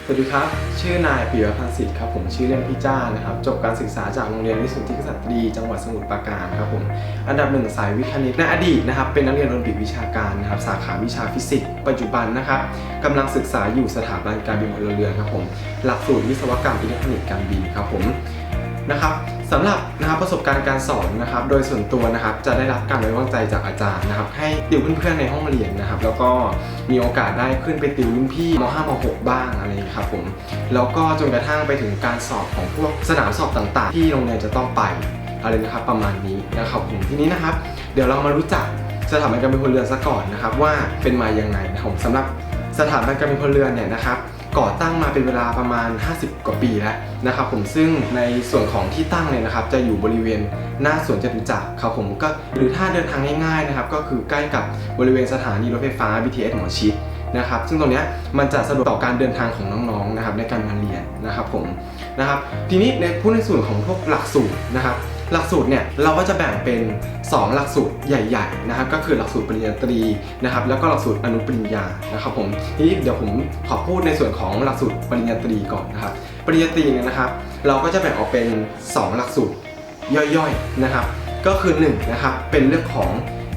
สวัสดีครับชื่อนายปิยพันธ์สิทธิ์ครับผมชื่อเล่นพี่จ้านะครับจบการศึกษาจากโรงเรียนวิสุทธิกษัตรีจังหวัดสมุทรปราการครับผมอันดับ1สายวิทย์คณิตในอดีตนะครับเป็นนักเรียนโอลิมปิกวิชาการนะครับสาขาวิชาฟิสิกส์ปัจจุบันนะครับกำลังศึกษาอยู่สถาบันการบินพลเรือนครับผมหลักสูตรวิศวกรรมอิเล็กทรอนิกส์การบินครับผมนะครับสำหรับประสบการณ์การสอนนะครับโดยส่วนตัวนะครับจะได้รับการไว้วางใจจากอาจารย์นะครับให้ติวเพื่อนๆในห้องเรียนนะครับแล้วก็มีโอกาสได้ขึ้นไปติวรุ่นพี่ม.5 ม.6 บ้างอะไรครับผมแล้วก็จนกระทั่งไปถึงการสอบของพวกสนามสอบต่างๆที่โรงเรียนจะต้องไปอะไรนะครับประมาณนี้นะครับผมทีนี้นะครับเดี๋ยวเรามารู้จักสถาบันการบินพลเรือนซะก่อนนะครับว่าเป็นมายังไงนะครับสำหรับสถาบันการบินพลเรือนเนี่ยนะครับก่อตั้งมาเป็นเวลาประมาณ50กว่าปีแล้วนะครับผมซึ่งในส่วนของที่ตั้งเนี่ยนะครับจะอยู่บริเวณหน้าสวนจตุจักรครับผมก็หรือถ้าเดินทางง่ายๆนะครับก็คือใกล้กับบริเวณสถานีรถไฟฟ้า BTS หมอชิตนะครับซึ่งตรงนี้มันจะสะดวกต่อการเดินทางของน้องๆนะครับในการมาเรียนนะครับผมนะครับทีนี้ในพูดในส่วนของพวกหลักสูตรนะครับหลักสูตรเนี่ยเราก็จะแบ่งเป็น2หลักสูตรใหญ่ๆนะครับก็คือหลักสูตรปริญญาตรีนะครับแล้วก็หลักสูตรอนุปริญญานะครับผมทีนี้เดี๋ยวผมขอพูดในส่วนของหลักสูตรปริญญาตรีก่อนนะครับปริญญาตรีเนี่ยนะครับเราก็จะแบ่งออกเป็น2หลักสูตรย่อยๆนะครับก็คือ1นะครับเป็นเรื่องของ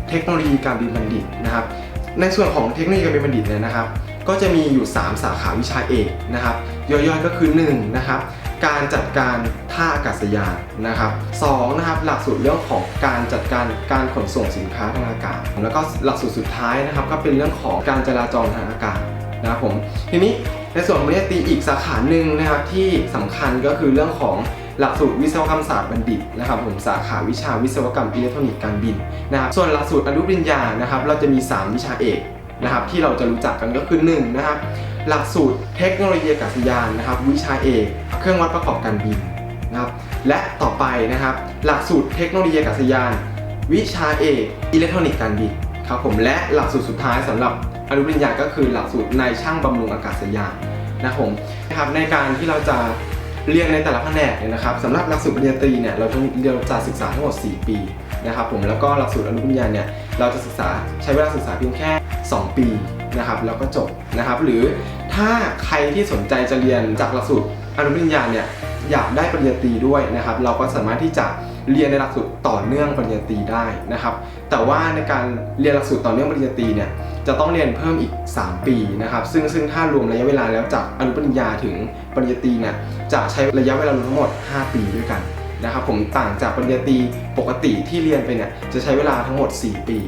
เทคโนโลยีการบินบัณฑิตนะครับในส่วนของเทคโนโลยีการบินบัณฑิตเนี่ยนะครับก็จะมีอยู่3สาขาวิชาเอกนะครับย่อยๆก็คือ1นะครับการจัดการท่าอากาศยานนะครับ2นะครับหลักสูตรเรื่องของการจัดการขนส่งสินค้าทางอากาศแล้วก็หลักสูตรสุดท้ายนะครับก็เป็นเรื่องของการจราจรทางอากาศนะครับผมทีนี้ในส่วนของปริญญาตรีอีกสาขาหนึ่งนะครับที่สำคัญก็คือเรื่องของหลักสูตรวิศวกรรมศาสตร์บัณฑิตนะครับผมสาขาวิชาวิศวกรรมอิเล็กทรอนิกส์การบินนะครับส่วนหลักสูตรอนุปริญญานะครับเราจะมี3วิชาเอกนะครับที่เราจะรู้จักกันก็คือ1นะครับหลักสูตรเทคโนโลยีอากาศยานนะครับวิชาเอกเครื่องวัดประกอบการบินนะครับและต่อไปนะครับหลักสูตรเทคโนโลยีอากาศยานวิชาเอกอิเล็กทรอนิกส์การบินครับผมและหลักสูตรสุดท้ายสำหรับอนุปริญญาก็คือหลักสูตรนายช่างบำรุงอากาศยานนะครับผมนะครับในการที่เราจะเรียนในแต่ละแผนกเนี่ยนะครับสำหรับหลักสูตรปริญญาตรีเนี่ยเราจะศึกษาทั้งหมด4ปีนะครับผมแล้วก็หลักสูตรอนุปริญญาเนี่ยเราจะศึกษาใช้เวลาศึกษาเพียงแค่2ปีนะครับแล้วก็จบนะครับหรือถ้าใครที่สนใจจะเรียนจากหลักสูตรอนุปริญญาเนี่ยอยากได้ปริญญาตรีด้วยนะครับเราก็สามารถที่จะเรียนในหลักสูตรต่อเนื่องปริญญาตรีได้นะครับแต่ว่าในการเรียนหลักสูตรต่อเนื่องปริญญาตรีเนี่ยจะต้องเรียนเพิ่มอีก3ปีนะครับซึ่งถ้ารวมระยะเวลาแล้วจากอนุปริญญาถึงปริญญาตรีเนี่ยจะใช้ระยะเวลารวมทั้งหมด5ปีด้วยกันนะครับผมต่างจากปริญญาตรีปกติที่เรียนไปเนี่ยจะใช้เวลาทั้งหมด4ปี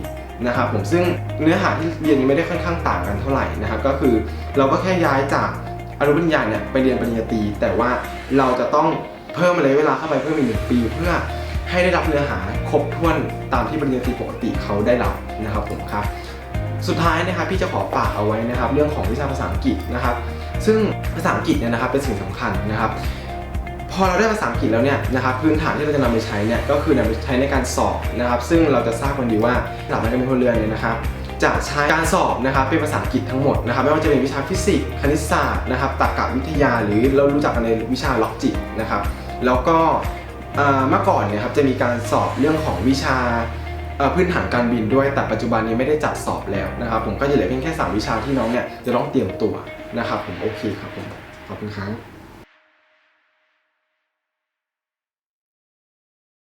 นะครับผมซึ่งเนื้อหาที่เรียนไม่ได้ค่อนข้างต่างกันเท่าไหร่นะครับก็คือเราก็แค่ย้ายจากอนุปริญญาเนี่ยไปเรียนปริญญาตรีแต่ว่าเราจะต้องเพิ่มระยะเวลาเข้าไปเพิ่มอีก1ปีเพื่อให้ได้รับเนื้อหาครบถ้วนตามที่ปริญญาตรีปกติเขาได้รับนะครับผมครับสุดท้ายนะครับพี่จะขอฝากเอาไว้นะครับเรื่องของวิชาภาษาอังกฤษนะครับซึ่งภาษาอังกฤษเนี่ยนะครับเป็นสิ่งสำคัญนะครับพอเราได้ภาษาอังกฤษแล้วเนี่ยนะครับพื้นฐานที่เราจะนำไปใช้เนี่ยก็คือนำไปใช้ในการสอบนะครับซึ่งเราจะทราบกันดีว่าสถาบันการบินพลเรือนเนี่ยนะครับจะใช้การสอบนะครับเป็นภาษาอังกฤษทั้งหมดนะครับไม่ว่าจะเป็นวิชาฟิสิกส์คณิตศาสตร์นะครับตรรกวิทยาหรือเรารู้จักกันในวิชาล็อกจิกนะครับแล้วก็เมื่อก่อนเนี่ยครับจะมีการสอบเรื่องของวิชาพื้นฐานการบินด้วยแต่ปัจจุบันนี้ไม่ได้จัดสอบแล้วนะครับผมก็จะเหลือเพียงแค่3วิชาที่น้องเนี่ยจะต้องเตรียมตัวนะครับผมโอเคครับผมขอบคุณครับ